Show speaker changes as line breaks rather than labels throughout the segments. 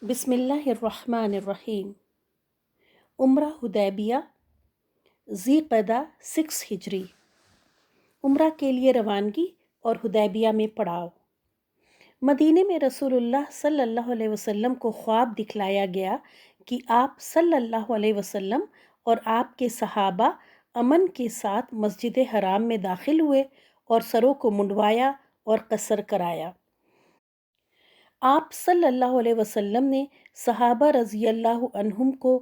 بسم اللہ الرحمن الرحیم۔ عمرہ حدیبیہ، ذی قعدہ 6 ہجری۔ عمرہ کے لیے روانگی اور حدیبیہ میں پڑاؤ۔ مدینے میں رسول اللہ صلی اللہ علیہ وسلم کو خواب دکھلایا گیا کہ آپ صلی اللہ علیہ وسلم اور آپ کے صحابہ امن کے ساتھ مسجد حرام میں داخل ہوئے اور سروں کو منڈوایا اور قصر کرایا۔ آپ صلی اللہ علیہ وسلم نے صحابہ رضی اللہ عنہم کو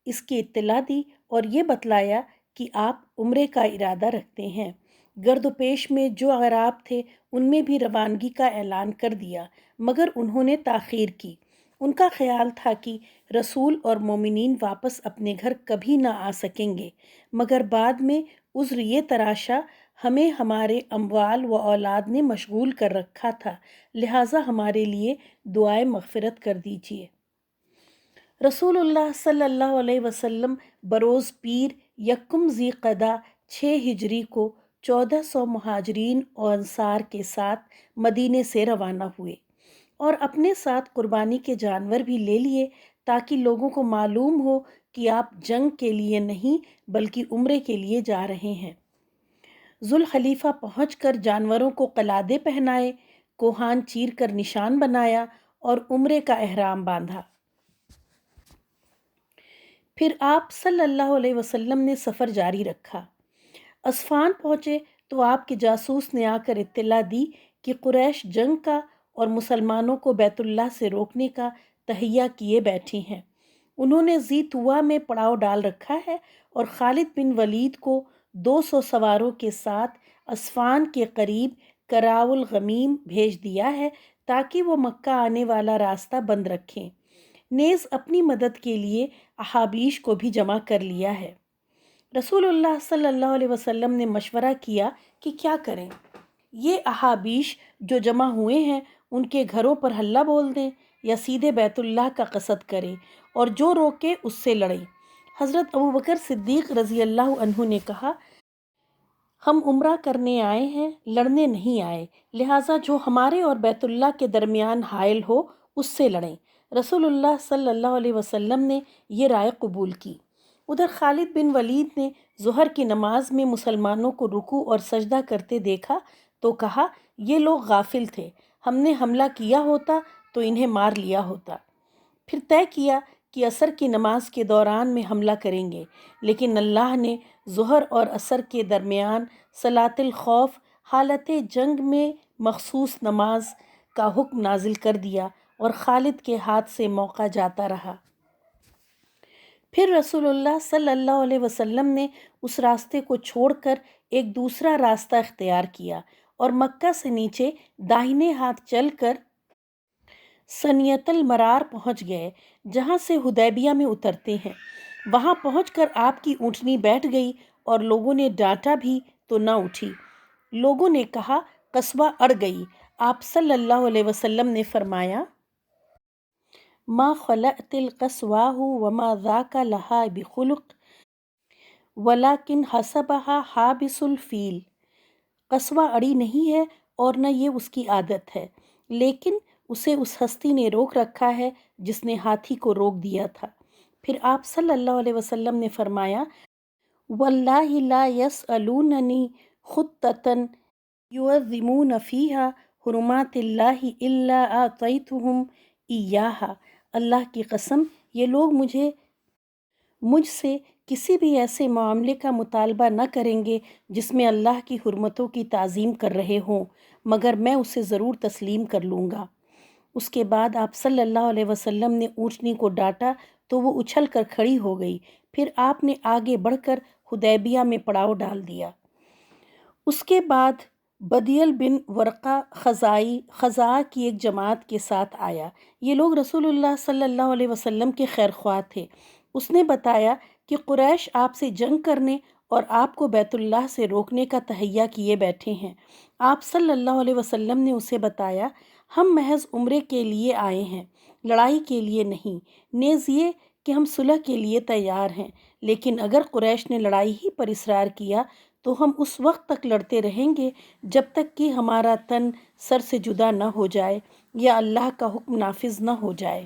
اس کی اطلاع دی اور یہ بتلایا کہ آپ عمرے کا ارادہ رکھتے ہیں۔ گرد و پیش میں جو اعراب تھے ان میں بھی روانگی کا اعلان کر دیا، مگر انہوں نے تاخیر کی۔ ان کا خیال تھا کہ رسول اور مومنین واپس اپنے گھر کبھی نہ آ سکیں گے، مگر بعد میں عذر یہ تراشا، ہمیں ہمارے اموال و اولاد نے مشغول کر رکھا تھا، لہٰذا ہمارے لیے دعائے مغفرت کر دیجیے۔ رسول اللہ صلی اللہ علیہ وسلم بروز پیر یکم ذی قعدہ 6 ہجری کو 1400 مہاجرین و انصار کے ساتھ مدینے سے روانہ ہوئے اور اپنے ساتھ قربانی کے جانور بھی لے لیے تاکہ لوگوں کو معلوم ہو کہ آپ جنگ کے لیے نہیں بلکہ عمرے کے لیے جا رہے ہیں۔ ذوالخلیفہ پہنچ کر جانوروں کو قلادے پہنائے، کوہان چیر کر نشان بنایا اور عمرے کا احرام باندھا۔ پھر آپ صلی اللہ علیہ وسلم نے سفر جاری رکھا۔ اسفان پہنچے تو آپ کے جاسوس نے آ کر اطلاع دی کہ قریش جنگ کا اور مسلمانوں کو بیت اللہ سے روکنے کا تہیہ کیے بیٹھی ہیں۔ انہوں نے ذی طویٰ میں پڑاؤ ڈال رکھا ہے اور خالد بن ولید کو 200 سواروں کے ساتھ اسفان کے قریب کراؤ الغمیم بھیج دیا ہے تاکہ وہ مکہ آنے والا راستہ بند رکھیں۔ نیز اپنی مدد کے لیے احابیش کو بھی جمع کر لیا ہے۔ رسول اللہ صلی اللہ علیہ وسلم نے مشورہ کیا کہ کیا کریں۔ یہ احابیش جو جمع ہوئے ہیں ان کے گھروں پر حلہ بول دیں یا سیدھے بیت اللہ کا قصد کریں اور جو روکے اس سے لڑیں۔ حضرت ابوبکر صدیق رضی اللہ عنہ نے کہا، ہم عمرہ کرنے آئے ہیں، لڑنے نہیں آئے، لہٰذا جو ہمارے اور بیت اللہ کے درمیان حائل ہو اس سے لڑیں۔ رسول اللہ صلی اللہ علیہ وسلم نے یہ رائے قبول کی۔ ادھر خالد بن ولید نے ظہر کی نماز میں مسلمانوں کو رکوع اور سجدہ کرتے دیکھا تو کہا، یہ لوگ غافل تھے، ہم نے حملہ کیا ہوتا تو انہیں مار لیا ہوتا۔ پھر طے کیا کہ عصر کی نماز کے دوران میں حملہ کریں گے، لیکن اللہ نے ظہر اور عصر کے درمیان صلاۃ الخوف حالت جنگ میں مخصوص نماز کا حکم نازل کر دیا اور خالد کے ہاتھ سے موقع جاتا رہا۔ پھر رسول اللہ صلی اللہ علیہ وسلم نے اس راستے کو چھوڑ کر ایک دوسرا راستہ اختیار کیا اور مکہ سے نیچے داہنے ہاتھ چل کر سنیت المرار پہنچ گئے جہاں سے حدیبیہ میں اترتے ہیں۔ وہاں پہنچ کر آپ کی اونٹنی بیٹھ گئی اور لوگوں نے ڈانٹا بھی تو نہ اٹھی۔ لوگوں نے کہا، قصوہ اڑ گئی۔ آپ صلی اللہ علیہ وسلم نے فرمایا، ما خلعت القصواہ وما ذاک لہا بخلق ولکن حسبها حابس الفیل۔ قصوہ اڑی نہیں ہے اور نہ یہ اس کی عادت ہے، لیکن اسے اس ہستی نے روک رکھا ہے جس نے ہاتھی کو روک دیا تھا۔ پھر آپ صلی اللہ علیہ وسلم نے فرمایا، واللہ لا یسألوننی خطۃ یعظمون فیہا حرمات اللہ الا اعطیتہم ایہا۔ اللہ کی قسم، یہ لوگ مجھ سے کسی بھی ایسے معاملے کا مطالبہ نہ کریں گے جس میں اللہ کی حرمتوں کی تعظیم کر رہے ہوں، مگر میں اسے ضرور تسلیم کر لوں گا۔ اس کے بعد آپ صلی اللہ علیہ وسلم نے اونٹنی کو ڈانٹا تو وہ اچھل کر کھڑی ہو گئی۔ پھر آپ نے آگے بڑھ کر حدیبیہ میں پڑاؤ ڈال دیا۔ اس کے بعد بدیل بن ورقہ خزاعہ کی ایک جماعت کے ساتھ آیا۔ یہ لوگ رسول اللہ صلی اللہ علیہ وسلم کے خیر خواہ تھے۔ اس نے بتایا کہ قریش آپ سے جنگ کرنے اور آپ کو بیت اللہ سے روکنے کا تہیہ کیے بیٹھے ہیں۔ آپ صلی اللہ علیہ وسلم نے اسے بتایا، ہم محض عمرے کے لیے آئے ہیں، لڑائی کے لیے نہیں، نیز یہ کہ ہم صلح کے لیے تیار ہیں، لیکن اگر قریش نے لڑائی ہی پر اصرار کیا تو ہم اس وقت تک لڑتے رہیں گے جب تک کہ ہمارا تن سر سے جدا نہ ہو جائے یا اللہ کا حکم نافذ نہ ہو جائے۔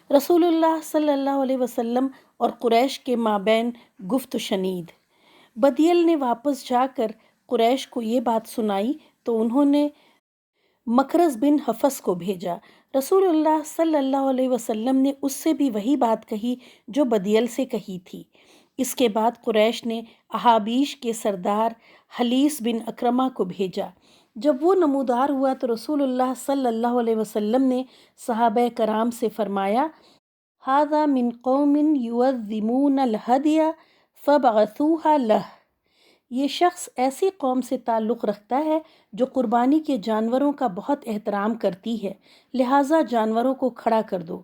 رسول اللہ صلی اللہ علیہ وسلم اور قریش کے مابین گفت و شنید۔ بدیل نے واپس جا کر قریش کو یہ بات سنائی تو انہوں نے مکرز بن حفص کو بھیجا۔ رسول اللہ صلی اللہ علیہ وسلم نے اس سے بھی وہی بات کہی جو بدیل سے کہی تھی۔ اس کے بعد قریش نے احابیش کے سردار حلیس بن اکرمہ کو بھیجا۔ جب وہ نمودار ہوا تو رسول اللہ صلی اللہ علیہ وسلم نے صحابہ کرام سے فرمایا، ھذا من قوم یعظمون الہدی فابعثوها لہ، یہ شخص ایسی قوم سے تعلق رکھتا ہے جو قربانی کے جانوروں کا بہت احترام کرتی ہے، لہٰذا جانوروں کو کھڑا کر دو۔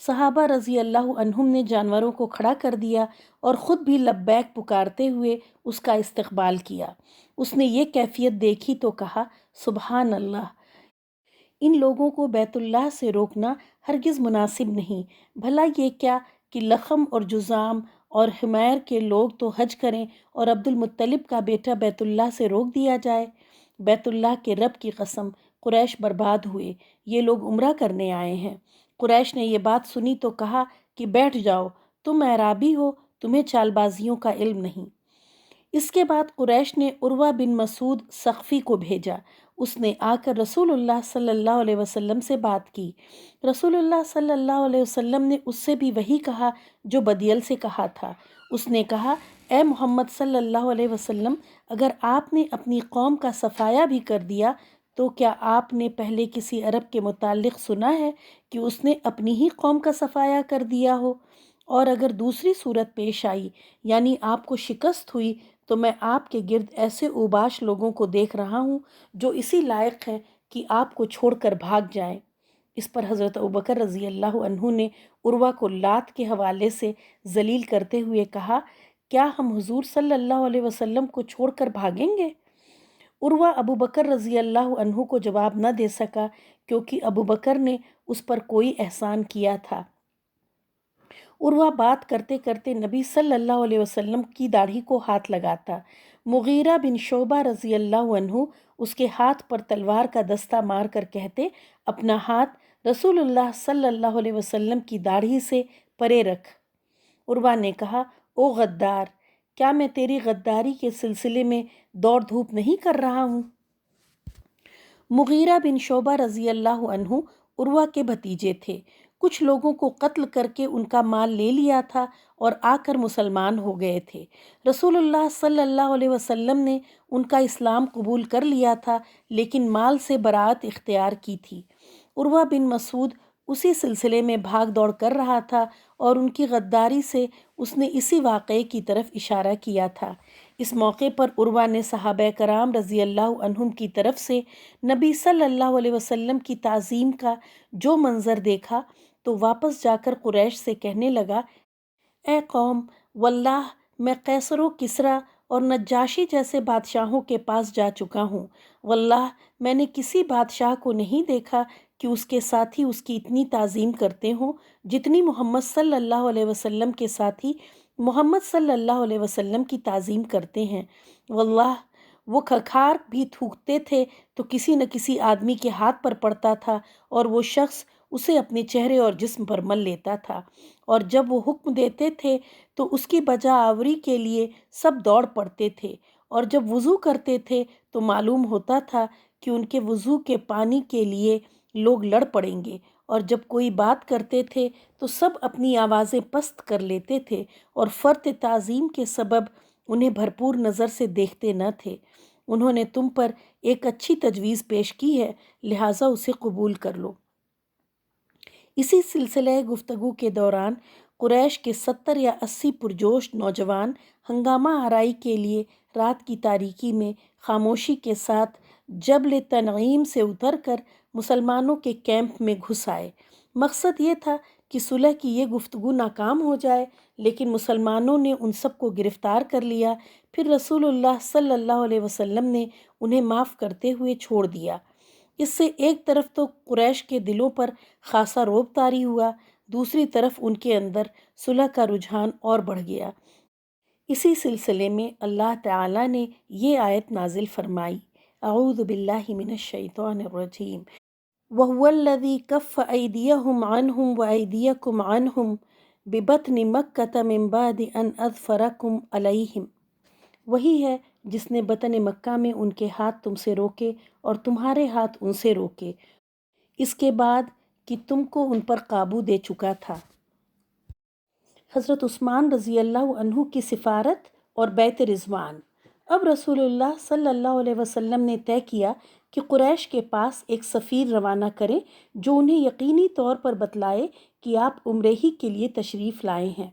صحابہ رضی اللہ عنہم نے جانوروں کو کھڑا کر دیا اور خود بھی لبیک پکارتے ہوئے اس کا استقبال کیا۔ اس نے یہ کیفیت دیکھی تو کہا، سبحان اللہ، ان لوگوں کو بیت اللہ سے روکنا ہرگز مناسب نہیں۔ بھلا یہ کیا کہ لخم اور جذام اور حمیر کے لوگ تو حج کریں اور عبد المطلب کا بیٹا بیت اللہ سے روک دیا جائے۔ بیت اللہ کے رب کی قسم، قریش برباد ہوئے، یہ لوگ عمرہ کرنے آئے ہیں۔ قریش نے یہ بات سنی تو کہا کہ بیٹھ جاؤ، تم اعرابی ہو، تمہیں چال بازیوں کا علم نہیں۔ اس کے بعد قریش نے عروہ بن مسعود ثقفی کو بھیجا۔ اس نے آ کر رسول اللہ صلی اللہ علیہ وسلم سے بات کی۔ رسول اللہ صلی اللہ علیہ وسلم نے اس سے بھی وہی کہا جو بدیل سے کہا تھا۔ اس نے کہا، اے محمد صلی اللہ علیہ وسلم، اگر آپ نے اپنی قوم کا صفایا بھی کر دیا تو کیا آپ نے پہلے کسی عرب کے متعلق سنا ہے کہ اس نے اپنی ہی قوم کا صفایا کر دیا ہو؟ اور اگر دوسری صورت پیش آئی، یعنی آپ کو شکست ہوئی، تو میں آپ کے گرد ایسے اوباش لوگوں کو دیکھ رہا ہوں جو اسی لائق ہیں کہ آپ کو چھوڑ کر بھاگ جائیں۔ اس پر حضرت ابوبکر رضی اللہ عنہ نے عروہ کو لات کے حوالے سے ذلیل کرتے ہوئے کہا، کیا ہم حضور صلی اللہ علیہ وسلم کو چھوڑ کر بھاگیں گے؟ عروہ ابوبکر رضی اللہ عنہ کو جواب نہ دے سکا کیونکہ ابوبکر نے اس پر کوئی احسان کیا تھا۔ عروہ بات کرتے کرتے نبی صلی اللہ علیہ وسلم کی داڑھی کو ہاتھ لگاتا۔ مغیرہ بن شعبہ رضی اللہ عنہ اس کے ہاتھ پر تلوار کا دستہ مار کر کہتے، اپنا ہاتھ رسول اللہ صلی اللہ علیہ وسلم کی داڑھی سے پرے رکھ۔ عروہ نے کہا، او غدار، کیا میں تیری غداری کے سلسلے میں دوڑ دھوپ نہیں کر رہا ہوں؟ مغیرہ بن شعبہ رضی اللہ عنہ عروہ کے بھتیجے تھے۔ کچھ لوگوں کو قتل کر کے ان کا مال لے لیا تھا اور آ کر مسلمان ہو گئے تھے۔ رسول اللہ صلی اللہ علیہ وسلم نے ان کا اسلام قبول کر لیا تھا لیکن مال سے برات اختیار کی تھی۔ عروہ بن مسعود اسی سلسلے میں بھاگ دوڑ کر رہا تھا اور ان کی غداری سے اس نے اسی واقعے کی طرف اشارہ کیا تھا۔ اس موقع پر عروہ نے صحابہ کرام رضی اللہ عنہم کی طرف سے نبی صلی اللہ علیہ وسلم کی تعظیم کا جو منظر دیکھا تو واپس جا کر قریش سے کہنے لگا، اے قوم، واللہ میں قیصر و کسریٰ اور نجاشی جیسے بادشاہوں کے پاس جا چکا ہوں، واللہ میں نے کسی بادشاہ کو نہیں دیکھا کہ اس کے ساتھی اس کی اتنی تعظیم کرتے ہوں جتنی محمد صلی اللہ علیہ وسلم کے ساتھی محمد صلی اللہ علیہ وسلم کی تعظیم کرتے ہیں۔ واللہ وہ کھکھار بھی تھوکتے تھے تو کسی نہ کسی آدمی کے ہاتھ پر پڑتا تھا اور وہ شخص اسے اپنے چہرے اور جسم پر مل لیتا تھا، اور جب وہ حکم دیتے تھے تو اس کی بجا آوری کے لیے سب دوڑ پڑتے تھے، اور جب وضو کرتے تھے تو معلوم ہوتا تھا کہ ان کے وضو کے پانی کے لیے لوگ لڑ پڑیں گے، اور جب کوئی بات کرتے تھے تو سب اپنی آوازیں پست کر لیتے تھے اور فرط تعظیم کے سبب انہیں بھرپور نظر سے دیکھتے نہ تھے۔ انہوں نے تم پر ایک اچھی تجویز پیش کی ہے، لہٰذا اسے قبول کر لو۔ اسی سلسلہ گفتگو کے دوران قریش کے 70 یا 80 پرجوش نوجوان ہنگامہ آرائی کے لیے رات کی تاریکی میں خاموشی کے ساتھ جبل تنعیم سے اتر کر مسلمانوں کے کیمپ میں گھس آئے۔ مقصد یہ تھا کہ صلح کی یہ گفتگو ناکام ہو جائے، لیکن مسلمانوں نے ان سب کو گرفتار کر لیا۔ پھر رسول اللہ صلی اللہ علیہ وسلم نے انہیں معاف کرتے ہوئے چھوڑ دیا۔ اس سے ایک طرف تو قریش کے دلوں پر خاصا رعب طاری ہوا، دوسری طرف ان کے اندر صلح کا رجحان اور بڑھ گیا۔ اسی سلسلے میں اللہ تعالیٰ نے یہ آیت نازل فرمائی، اعوذ باللہ من الشیطان الرجیم، وَهُوَ الَّذِي كَفَّ أَيْدِيَهُمْ عَنْهُمْ وَأَيْدِيَكُمْ عَنْهُمْ بِبَطْنِ مَكَّةَ مِنْ بَعْدِ أَنْ أَظْفَرَكُمْ عَلَيْهِمْ۔ وہی ہے جس نے بطن مکہ میں ان کے ہاتھ تم سے روکے اور تمہارے ہاتھ ان سے روکے، اس کے بعد کہ تم کو ان پر قابو دے چکا تھا۔ حضرت عثمان رضی اللہ عنہ کی سفارت اور بیعت رضوان۔ اب رسول اللہ صلی اللہ علیہ وسلم نے طے کیا کہ قریش کے پاس ایک سفیر روانہ کریں جو انہیں یقینی طور پر بتلائے کہ آپ عمرے ہی کے لیے تشریف لائے ہیں۔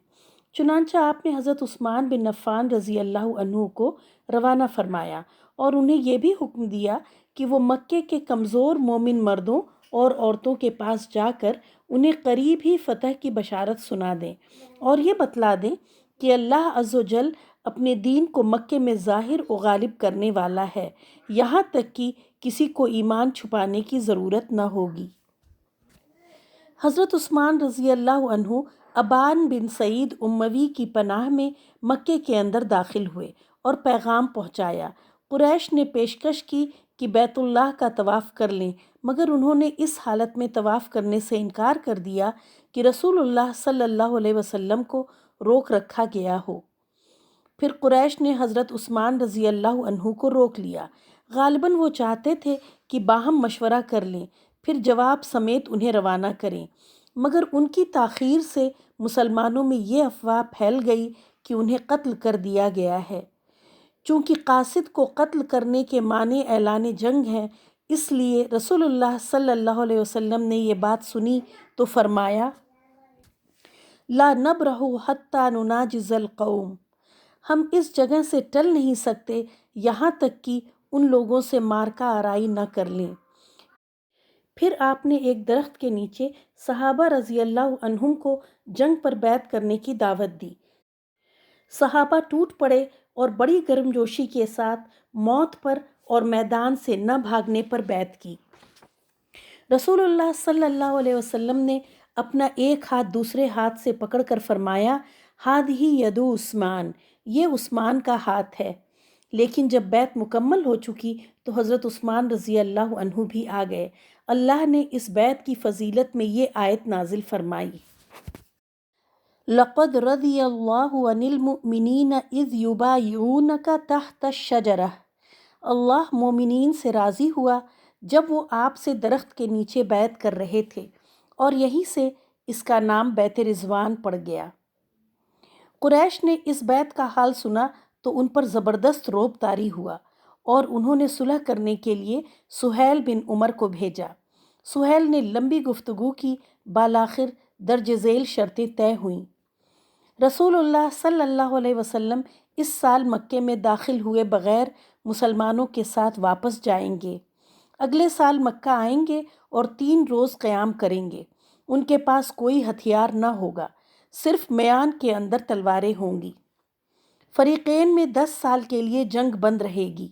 چنانچہ آپ نے حضرت عثمان بن عفان رضی اللہ عنہ کو روانہ فرمایا اور انہیں یہ بھی حکم دیا کہ وہ مکے کے کمزور مومن مردوں اور عورتوں کے پاس جا کر انہیں قریب ہی فتح کی بشارت سنا دیں اور یہ بتلا دیں کہ اللہ عز و جل اپنے دین کو مکے میں ظاہر و غالب کرنے والا ہے، یہاں تک کہ کسی کو ایمان چھپانے کی ضرورت نہ ہوگی۔ حضرت عثمان رضی اللہ عنہ ابان بن سعید اموی کی پناہ میں مکے کے اندر داخل ہوئے اور پیغام پہنچایا۔ قریش نے پیشکش کی کہ بیت اللہ کا طواف کر لیں، مگر انہوں نے اس حالت میں طواف کرنے سے انکار کر دیا کہ رسول اللہ صلی اللہ علیہ وسلم کو روک رکھا گیا ہو۔ پھر قریش نے حضرت عثمان رضی اللہ عنہ کو روک لیا۔ غالباً وہ چاہتے تھے کہ باہم مشورہ کر لیں، پھر جواب سمیت انہیں روانہ کریں، مگر ان کی تاخیر سے مسلمانوں میں یہ افواہ پھیل گئی کہ انہیں قتل کر دیا گیا ہے۔ چونکہ قاصد کو قتل کرنے کے معنی اعلان جنگ ہے، اس لیے رسول اللہ صلی اللہ علیہ وسلم نے یہ بات سنی تو فرمایا، لا نبرح حتی نناجز القوم، ہم اس جگہ سے ٹل نہیں سکتے یہاں تک کہ ان لوگوں سے مارکہ آرائی نہ کر لیں۔ پھر آپ نے ایک درخت کے نیچے صحابہ رضی اللہ عنہم کو جنگ پر بیعت کرنے کی دعوت دی۔ صحابہ ٹوٹ پڑے اور بڑی گرم جوشی کے ساتھ موت پر اور میدان سے نہ بھاگنے پر بیعت کی۔ رسول اللہ صلی اللہ علیہ وسلم نے اپنا ایک ہاتھ دوسرے ہاتھ سے پکڑ کر فرمایا، ہادھی یدو عثمان، یہ عثمان کا ہاتھ ہے۔ لیکن جب بیعت مکمل ہو چکی تو حضرت عثمان رضی اللہ عنہ بھی آ گئے۔ اللہ نے اس بیعت کی فضیلت میں یہ آیت نازل فرمائی، لَقَدْ رَضِيَ اللَّهُ عَنِ الْمُؤْمِنِينَ إِذْ يُبَايِعُونَكَ تَحْتَ الشَّجَرَةِ، اللہ مومنین سے راضی ہوا جب وہ آپ سے درخت کے نیچے بیعت کر رہے تھے، اور یہیں سے اس کا نام بیعت رضوان پڑ گیا۔ قریش نے اس بیعت کا حال سنا تو ان پر زبردست رعب طاری ہوا اور انہوں نے صلح کرنے کے لیے سہیل بن عمر کو بھیجا۔ سہیل نے لمبی گفتگو کی، بالآخر درج ذیل شرطیں طے ہوئیں۔ رسول اللہ صلی اللہ علیہ وسلم اس سال مکے میں داخل ہوئے بغیر مسلمانوں کے ساتھ واپس جائیں گے۔ اگلے سال مکہ آئیں گے اور 3 روز قیام کریں گے۔ ان کے پاس کوئی ہتھیار نہ ہوگا، صرف میان کے اندر تلواریں ہوں گی۔ فریقین میں 10 سال کے لیے جنگ بند رہے گی۔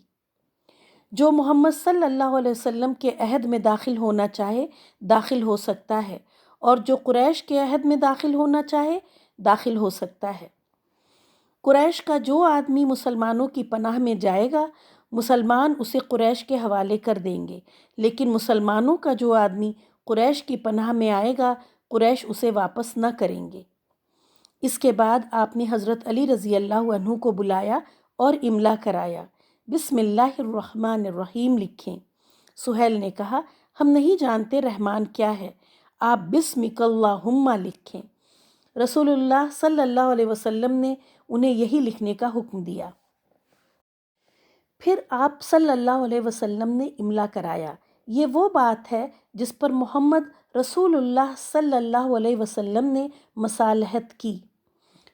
جو محمد صلی اللہ علیہ وسلم کے عہد میں داخل ہونا چاہے داخل ہو سکتا ہے، اور جو قریش کے عہد میں داخل ہونا چاہے داخل ہو سکتا ہے۔ قریش کا جو آدمی مسلمانوں کی پناہ میں جائے گا، مسلمان اسے قریش کے حوالے کر دیں گے، لیکن مسلمانوں کا جو آدمی قریش کی پناہ میں آئے گا، قریش اسے واپس نہ کریں گے۔ اس کے بعد آپ نے حضرت علی رضی اللہ عنہ کو بلایا اور املا کرایا، بسم اللہ الرحمن الرحیم لکھیں۔ سہیل نے کہا، ہم نہیں جانتے رحمان کیا ہے، آپ بسمک اللہم لکھیں۔ رسول اللہ صلی اللہ علیہ وسلم نے انہیں یہی لکھنے کا حکم دیا۔ پھر آپ صلی اللہ علیہ وسلم نے املا کرایا۔ یہ وہ بات ہے جس پر محمد رسول اللہ صلی اللہ علیہ وسلم نے مصالحت کی۔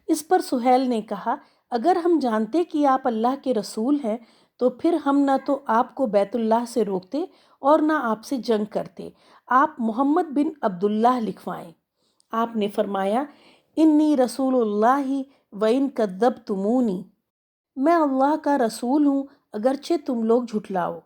اس پر سہیل نے کہا، اگر ہم جانتے کہ آپ اللہ کے رسول ہیں تو پھر ہم نہ تو آپ کو بیت اللہ سے روکتے اور نہ آپ سے جنگ کرتے، آپ محمد بن عبداللہ لکھوائیں۔ آپ نے فرمایا، انی رسول اللہ وَإِن كَذَّبْتُمُونِی، میں اللہ کا رسول ہوں اگرچہ تم لوگ جھٹلاؤ۔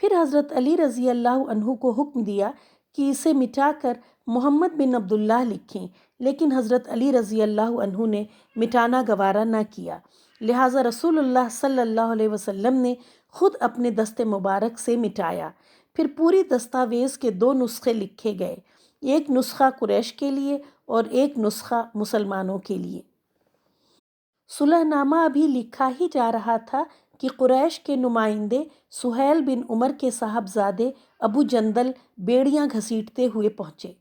پھر حضرت علی رضی اللہ عنہ کو حکم دیا کہ اسے مٹا کر محمد بن عبداللہ لکھیں، لیکن حضرت علی رضی اللہ عنہ نے مٹانا گوارا نہ کیا، لہٰذا رسول اللہ صلی اللہ علیہ وسلم نے خود اپنے دست مبارک سے مٹایا۔ پھر پوری دستاویز کے 2 نسخے لکھے گئے، ایک نسخہ قریش کے لیے اور ایک نسخہ مسلمانوں کے لیے۔ صلح نامہ ابھی لکھا ہی جا رہا تھا کہ قریش کے نمائندے سہیل بن عمر کے صاحبزادے ابو جندل بیڑیاں گھسیٹتے ہوئے پہنچے۔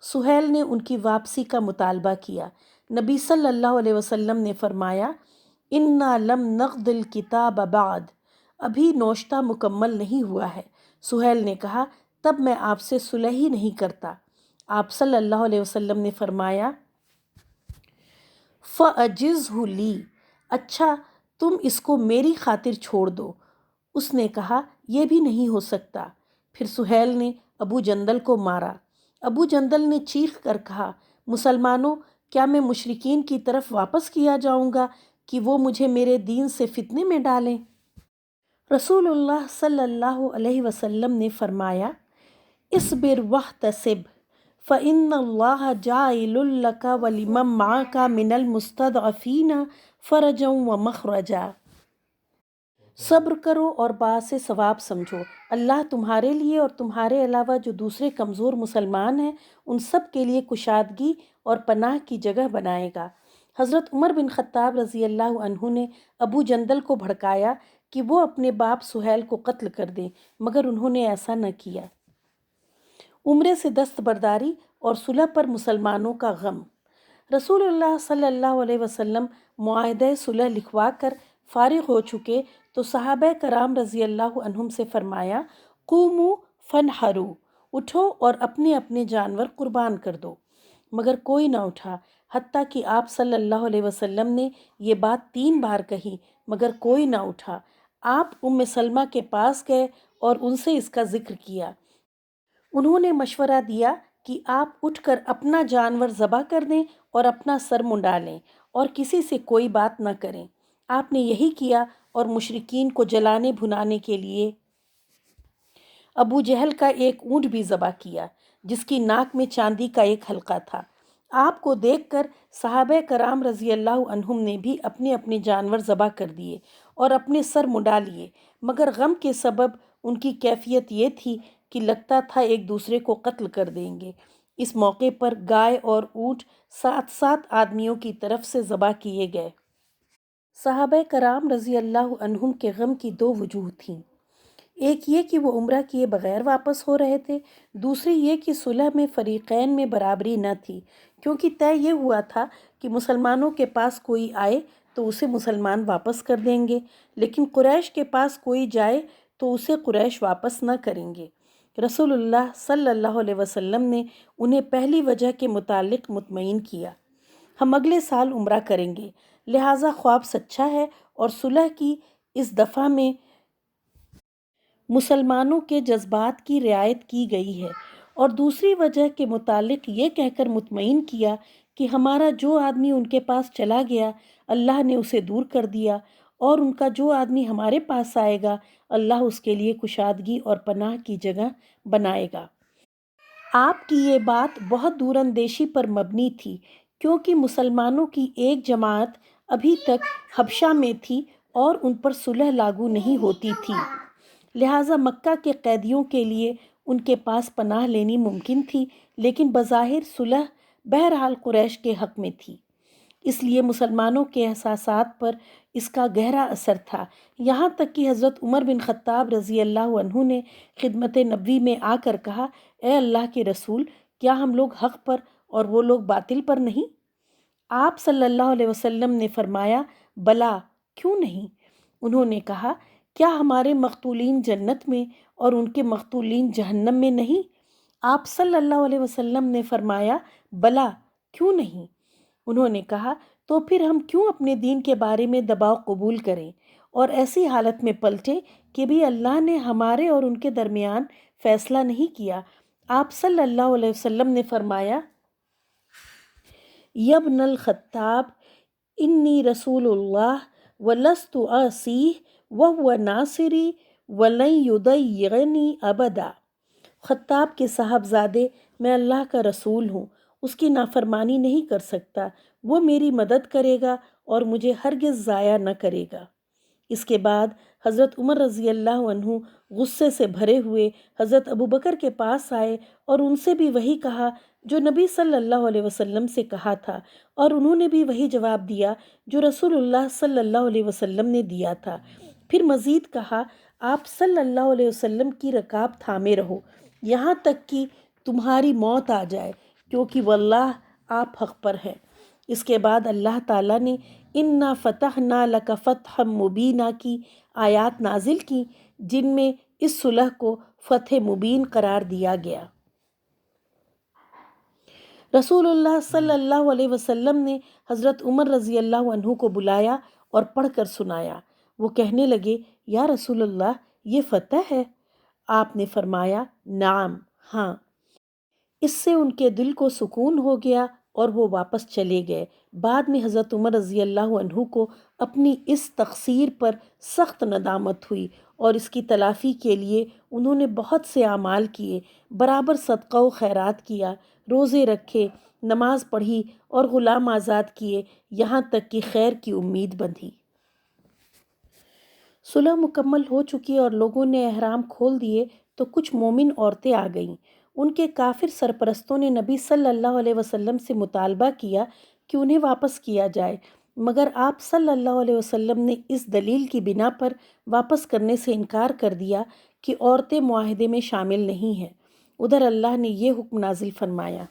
سہیل نے ان کی واپسی کا مطالبہ کیا۔ نبی صلی اللہ علیہ وسلم نے فرمایا، اِنَّا لَمْ نَقْضِ الْكِتَابَ بَعْدَ، ابھی نوشتہ مکمل نہیں ہوا ہے۔ سہیل نے کہا، تب میں آپ سے صلح ہی نہیں کرتا۔ آپ صلی اللہ علیہ وسلم نے فرمایا، فَأَجِزْهُ لِي، اچھا تم اس کو میری خاطر چھوڑ دو۔ اس نے کہا، یہ بھی نہیں ہو سکتا۔ پھر سہیل نے ابو جندل کو مارا۔ ابو جندل نے چیخ کر کہا، مسلمانوں، کیا میں مشرکین کی طرف واپس کیا جاؤں گا کہ وہ مجھے میرے دین سے فتنے میں ڈالیں؟ رسول اللہ صلی اللہ علیہ وسلم نے فرمایا، اصبر واحتسب فإن اللہ جاعل لک ولمن معک من المستضعفین فرجا ومخرجا۔ صبر کرو اور باعث ثواب سمجھو، اللہ تمہارے لیے اور تمہارے علاوہ جو دوسرے کمزور مسلمان ہیں ان سب کے لیے کشادگی اور پناہ کی جگہ بنائے گا۔ حضرت عمر بن خطاب رضی اللہ عنہ نے ابو جندل کو بھڑکایا کہ وہ اپنے باپ سہیل کو قتل کر دیں، مگر انہوں نے ایسا نہ کیا۔ عمرے سے دستبرداری اور صلح پر مسلمانوں کا غم۔ رسول اللہ صلی اللہ علیہ وسلم معاہدہ صلح لکھوا کر فارغ ہو چکے تو صحابہ کرام رضی اللہ عنہم سے فرمایا، قوموا فانحروا، اٹھو اور اپنے اپنے جانور قربان کر دو۔ مگر کوئی نہ اٹھا، حتیٰ کہ آپ صلی اللہ علیہ وسلم نے یہ بات 3 بار کہی مگر کوئی نہ اٹھا۔ آپ ام سلمہ کے پاس گئے اور ان سے اس کا ذکر کیا۔ انہوں نے مشورہ دیا کہ آپ اٹھ کر اپنا جانور ذبح کر دیں اور اپنا سر منڈا لیں اور کسی سے کوئی بات نہ کریں۔ آپ نے یہی کیا اور مشرکین کو جلانے بھنانے کے لیے ابو جہل کا ایک اونٹ بھی ذبح کیا جس کی ناک میں چاندی کا ایک حلقہ تھا۔ آپ کو دیکھ کر صحابہ کرام رضی اللہ عنہم نے بھی اپنے اپنے جانور ذبح کر دیے اور اپنے سر منڈا لیے، مگر غم کے سبب ان کی کیفیت یہ تھی کہ لگتا تھا ایک دوسرے کو قتل کر دیں گے۔ اس موقع پر گائے اور اونٹ 7 آدمیوں کی طرف سے ذبح کیے گئے۔ صحابہ کرام رضی اللہ عنہم کے غم کی 2 وجوہ تھیں، ایک یہ کہ وہ عمرہ کیے بغیر واپس ہو رہے تھے، دوسری یہ کہ صلح میں فریقین میں برابری نہ تھی، کیونکہ طے یہ ہوا تھا کہ مسلمانوں کے پاس کوئی آئے تو اسے مسلمان واپس کر دیں گے، لیکن قریش کے پاس کوئی جائے تو اسے قریش واپس نہ کریں گے۔ رسول اللہ صلی اللہ علیہ وسلم نے انہیں پہلی وجہ کے متعلق مطمئن کیا، ہم اگلے سال عمرہ کریں گے، لہٰذا خواب سچا ہے اور صلح کی اس دفعہ میں مسلمانوں کے جذبات کی رعایت کی گئی ہے، اور دوسری وجہ کے متعلق یہ کہہ کر مطمئن کیا کہ ہمارا جو آدمی ان کے پاس چلا گیا اللہ نے اسے دور کر دیا، اور ان کا جو آدمی ہمارے پاس آئے گا اللہ اس کے لیے کشادگی اور پناہ کی جگہ بنائے گا۔ آپ کی یہ بات بہت دور اندیشی پر مبنی تھی، کیونکہ مسلمانوں کی ایک جماعت ابھی تک حبشہ میں تھی اور ان پر صلح لاگو نہیں ہوتی تھی، لہٰذا مکہ کے قیدیوں کے لیے ان کے پاس پناہ لینی ممکن تھی، لیکن بظاہر صلح بہرحال قریش کے حق میں تھی۔ اس لیے مسلمانوں کے احساسات پر اس کا گہرا اثر تھا، یہاں تک کہ حضرت عمر بن خطاب رضی اللہ عنہ نے خدمت نبوی میں آ کر کہا، اے اللہ کے رسول، کیا ہم لوگ حق پر اور وہ لوگ باطل پر نہیں؟ آپ صلی اللہ علیہ وسلم نے فرمایا، بلا، کیوں نہیں؟ انہوں نے کہا، کیا ہمارے مقتولین جنت میں اور ان کے مقتولین جہنم میں نہیں؟ آپ صلی اللہ علیہ وسلم نے فرمایا، بلا، کیوں نہیں؟ انہوں نے کہا، تو پھر ہم کیوں اپنے دین کے بارے میں دباؤ قبول کریں اور ایسی حالت میں پلٹیں کہ بھی اللہ نے ہمارے اور ان کے درمیان فیصلہ نہیں کیا؟ آپ صلی اللہ علیہ وسلم نے فرمایا، یبن الخطاب، انی رسول اللہ ولست عاصیہ وہو ناصری ولن یضیعنی ابدا۔ خطاب کے صاحبزادے، میں اللہ کا رسول ہوں، اس کی نافرمانی نہیں کر سکتا، وہ میری مدد کرے گا اور مجھے ہرگز ضائع نہ کرے گا۔ اس کے بعد حضرت عمر رضی اللہ عنہ غصے سے بھرے ہوئے حضرت ابوبکر کے پاس آئے اور ان سے بھی وہی کہا جو نبی صلی اللہ علیہ وسلم سے کہا تھا، اور انہوں نے بھی وہی جواب دیا جو رسول اللہ صلی اللہ علیہ وسلم نے دیا تھا۔ پھر مزید کہا، آپ صلی اللہ علیہ وسلم کی رکاب تھامے رہو یہاں تک کہ تمہاری موت آ جائے، کیونکہ واللہ آپ حق پر ہیں۔ اس کے بعد اللہ تعالیٰ نے اِنَّا فَتَحْنَا لَكَ فَتْحًا مُبِينًا کی آیات نازل کی، جن میں اس صلح کو فتح مبین قرار دیا گیا۔ رسول اللہ صلی اللہ علیہ وسلم نے حضرت عمر رضی اللہ عنہ کو بلایا اور پڑھ کر سنایا۔ وہ کہنے لگے، یا رسول اللہ، یہ فتح ہے؟ آپ نے فرمایا، نعم، ہاں۔ اس سے ان کے دل کو سکون ہو گیا اور وہ واپس چلے گئے۔ بعد میں حضرت عمر رضی اللہ عنہ کو اپنی اس تقصیر پر سخت ندامت ہوئی اور اس کی تلافی کے لیے انہوں نے بہت سے اعمال کیے، برابر صدقہ و خیرات کیا، روزے رکھے، نماز پڑھی اور غلام آزاد کیے، یہاں تک کہ خیر کی امید بندھی۔ صلح مکمل ہو چکی اور لوگوں نے احرام کھول دیے تو کچھ مومن عورتیں آ گئیں۔ ان کے کافر سرپرستوں نے نبی صلی اللہ علیہ وسلم سے مطالبہ کیا کہ انہیں واپس کیا جائے، مگر آپ صلی اللہ علیہ وسلم نے اس دلیل کی بنا پر واپس کرنے سے انکار کر دیا کہ عورتیں معاہدے میں شامل نہیں ہیں۔ ادھر اللہ نے یہ حکم نازل فرمایا،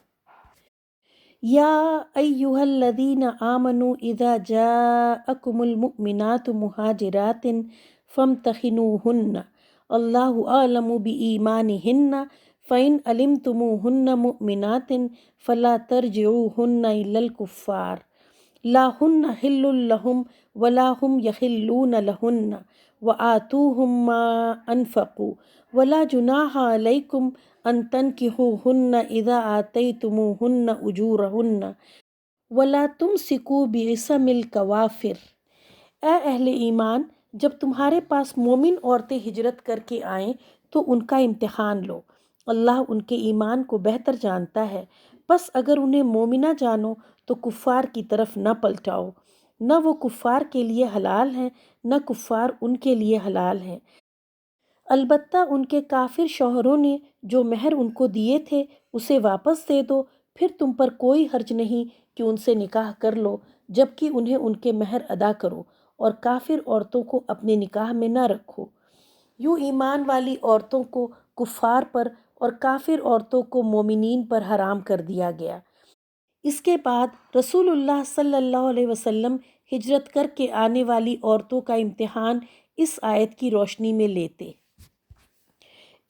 یا ایہا الذین آمنوا اذا جاءکم المؤمنات مہاجرات فامتحنوہن اللہ اعلم بایمانہن فإن علمتموہن مؤمنات فلا ترجعوہن الی الکفار لا ہن حل لہم ولا ہم یحلون لہن وآتوہم ما انفقوا ولا جناح علیکم ان تنکحوہن اذا آتیتموہن اجورہن ولا تمسکوا بعصم الکوافر۔ اے اہل ایمان، جب تمہارے پاس مومن عورتیں ہجرت کر کے آئیں تو ان کا امتحان لو، اللہ ان کے ایمان کو بہتر جانتا ہے، بس اگر انہیں مومنہ جانو تو کفار کی طرف نہ پلٹاؤ، نہ وہ کفار کے لیے حلال ہیں نہ کفار ان کے لیے حلال ہیں، البتہ ان کے کافر شوہروں نے جو مہر ان کو دیے تھے اسے واپس دے دو، پھر تم پر کوئی حرج نہیں کہ ان سے نکاح کر لو جبکہ انہیں ان کے مہر ادا کرو، اور کافر عورتوں کو اپنے نکاح میں نہ رکھو۔ یوں ایمان والی عورتوں کو کفار پر اور کافر عورتوں کو مومنین پر حرام کر دیا گیا۔ اس کے بعد رسول اللہ صلی اللہ علیہ وسلم ہجرت کر کے آنے والی عورتوں کا امتحان اس آیت کی روشنی میں لیتے۔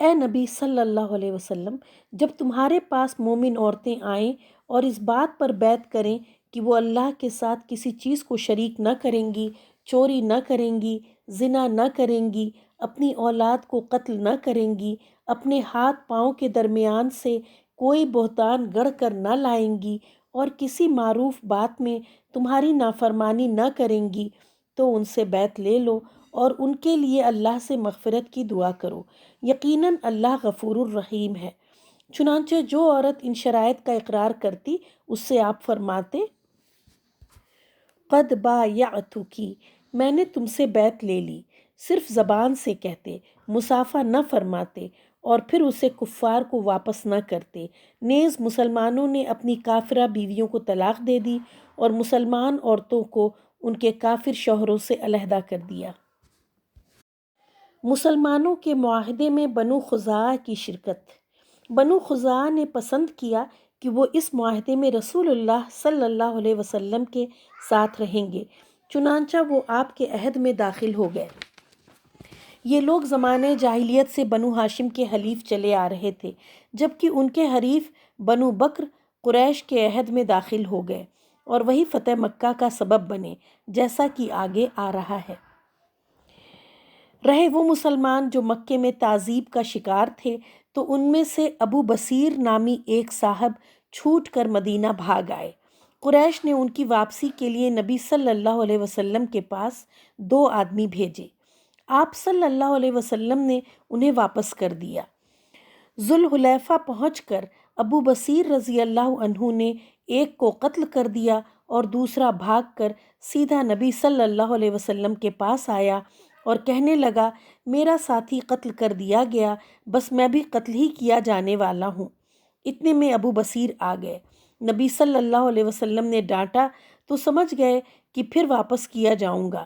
اے نبی صلی اللہ علیہ وسلم، جب تمہارے پاس مومن عورتیں آئیں اور اس بات پر بیعت کریں کہ وہ اللہ کے ساتھ کسی چیز کو شریک نہ کریں گی، چوری نہ کریں گی، زنا نہ کریں گی، اپنی اولاد کو قتل نہ کریں گی، اپنے ہاتھ پاؤں کے درمیان سے کوئی بہتان گڑھ کر نہ لائیں گی اور کسی معروف بات میں تمہاری نافرمانی نہ کریں گی، تو ان سے بیعت لے لو اور ان کے لیے اللہ سے مغفرت کی دعا کرو، یقیناً اللہ غفور الرحیم ہے۔ چنانچہ جو عورت ان شرائط کا اقرار کرتی اس سے آپ فرماتے، قد بایعتکی، میں نے تم سے بیعت لے لی، صرف زبان سے کہتے، مصافحہ نہ فرماتے اور پھر اسے کفار کو واپس نہ کرتے۔ نیز مسلمانوں نے اپنی کافرہ بیویوں کو طلاق دے دی اور مسلمان عورتوں کو ان کے کافر شوہروں سے علیحدہ کر دیا۔ مسلمانوں کے معاہدے میں بنو خزاعہ کی شرکت۔ بنو خزاعہ نے پسند کیا کہ وہ اس معاہدے میں رسول اللہ صلی اللہ علیہ وسلم کے ساتھ رہیں گے، چنانچہ وہ آپ کے عہد میں داخل ہو گئے۔ یہ لوگ زمانے جاہلیت سے بنو ہاشم کے حلیف چلے آ رہے تھے، جبکہ ان کے حریف بنو بکر قریش کے عہد میں داخل ہو گئے اور وہی فتح مکہ کا سبب بنے، جیسا کہ آگے آ رہا ہے۔ رہے وہ مسلمان جو مکے میں تعذیب کا شکار تھے تو ان میں سے ابو بصیر نامی ایک صاحب چھوٹ کر مدینہ بھاگ آئے۔ قریش نے ان کی واپسی کے لیے نبی صلی اللہ علیہ وسلم کے پاس 2 آدمی بھیجے۔ آپ صلی اللہ علیہ وسلم نے انہیں واپس کر دیا۔ ذوالحلیفہ پہنچ کر ابو بصیر رضی اللہ عنہ نے ایک کو قتل کر دیا اور دوسرا بھاگ کر سیدھا نبی صلی اللہ علیہ وسلم کے پاس آیا اور کہنے لگا میرا ساتھی قتل کر دیا گیا، بس میں بھی قتل ہی کیا جانے والا ہوں۔ اتنے میں ابو بصیر آ گئے۔ نبی صلی اللہ علیہ وسلم نے ڈانٹا تو سمجھ گئے کہ پھر واپس کیا جاؤں گا،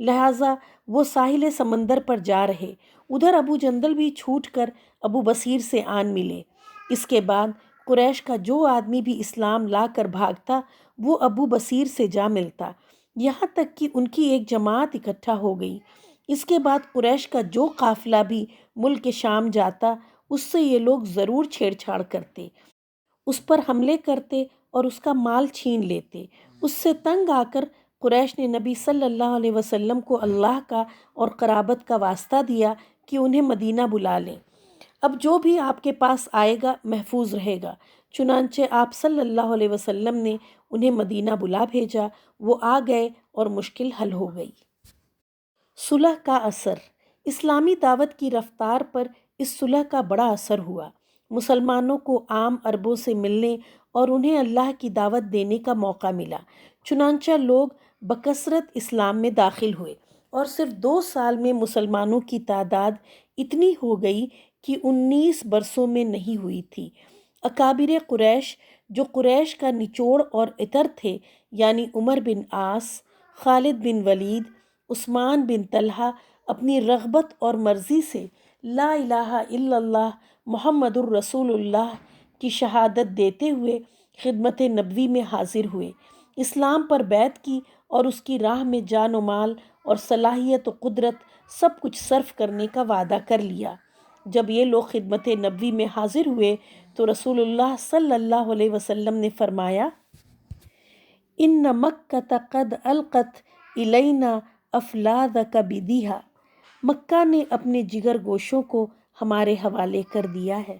لہٰذا وہ ساحل سمندر پر جا رہے۔ ادھر ابو جندل بھی چھوٹ کر ابو بصیر سے آن ملے۔ اس کے بعد قریش کا جو آدمی بھی اسلام لا کر بھاگتا وہ ابو بصیر سے جا ملتا، یہاں تک کہ ان کی ایک جماعت اکٹھا ہو گئی۔ اس کے بعد قریش کا جو قافلہ بھی ملک شام جاتا اس سے یہ لوگ ضرور چھیڑ چھاڑ کرتے، اس پر حملے کرتے اور اس کا مال چھین لیتے۔ اس سے تنگ آ کر قریش نے نبی صلی اللہ علیہ وسلم کو اللہ کا اور قرابت کا واسطہ دیا کہ انہیں مدینہ بلا لیں، اب جو بھی آپ کے پاس آئے گا محفوظ رہے گا۔ چنانچہ آپ صلی اللہ علیہ وسلم نے انہیں مدینہ بلا بھیجا، وہ آ گئے اور مشکل حل ہو گئی۔ صلح کا اثر۔ اسلامی دعوت کی رفتار پر اس صلح کا بڑا اثر ہوا۔ مسلمانوں کو عام عربوں سے ملنے اور انہیں اللہ کی دعوت دینے کا موقع ملا، چنانچہ لوگ بکثرت اسلام میں داخل ہوئے اور صرف 2 سال میں مسلمانوں کی تعداد اتنی ہو گئی کہ 19 برسوں میں نہیں ہوئی تھی۔ اکابر قریش جو قریش کا نچوڑ اور عطر تھے، یعنی عمر بن عاص، خالد بن ولید، عثمان بن طلحہ، اپنی رغبت اور مرضی سے لا الہ الا اللہ محمد الرسول اللہ کی شہادت دیتے ہوئے خدمت نبوی میں حاضر ہوئے، اسلام پر بیعت کی اور اس کی راہ میں جان و مال اور صلاحیت و قدرت سب کچھ صرف کرنے کا وعدہ کر لیا۔ جب یہ لوگ خدمت نبوی میں حاضر ہوئے تو رسول اللہ صلی اللہ علیہ وسلم نے فرمایا، ان مکۃ قد القت الینا افلاذک بدیہا، مکہ نے اپنے جگر گوشوں کو ہمارے حوالے کر دیا ہے۔